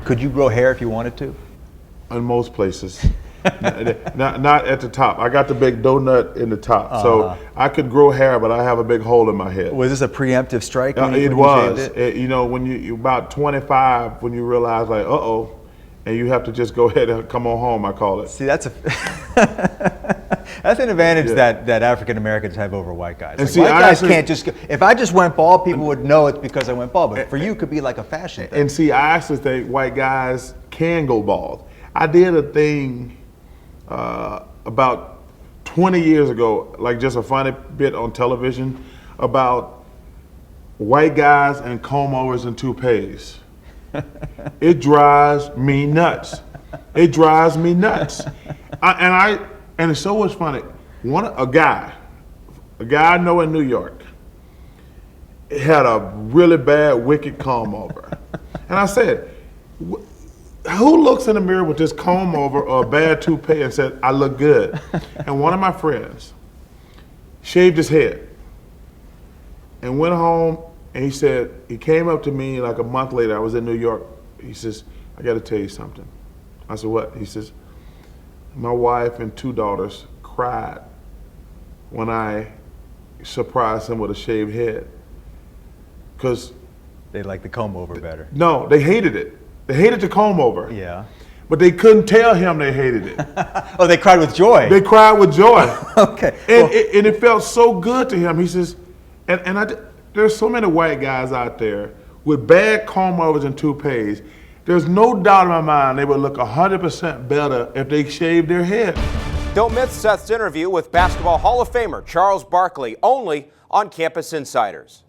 Could you grow hair if you wanted to? In most places. not at the top. I got the big donut in the top, so I could grow hair, but I have a big hole in my head. Was this a preemptive strike? When It you was. shaved it? You know, when you're about 25, when you realize like, uh-oh, and you have to just go ahead and come on home, I call it. See, that's an advantage that African Americans have over white guys. And Like, see, white guys actually, can't just. If I just went bald, people would know it's because I went bald. But for you, it could be like a fashion thing. And see, I actually think white guys can go bald. I did a thing about 20 years ago, like just a funny bit on television about white guys and comb overs and toupees. It drives me nuts. It drives me nuts. And it's so much funny. A guy I know in New York had a really bad, wicked comb over. And I said, who looks in the mirror with this comb over or a bad toupee and said, I look good? And one of my friends shaved his head and went home, and he said, he came up to me like a month later, I was in New York. He says, I got to tell you something. I said, what? He says, my wife and 2 daughters cried when I surprised him with a shaved head. Because They like the comb over better. no, they hated it. They hated the comb over. Yeah. But they couldn't tell him they hated it. Oh, they cried with joy. They cried with joy. Okay. And it felt so good to him. He says, there's so many white guys out there with bad comb overs and toupees. There's no doubt in my mind they would look 100% better if they shaved their head. Don't miss Seth's interview with Basketball Hall of Famer Charles Barkley, only on Campus Insiders.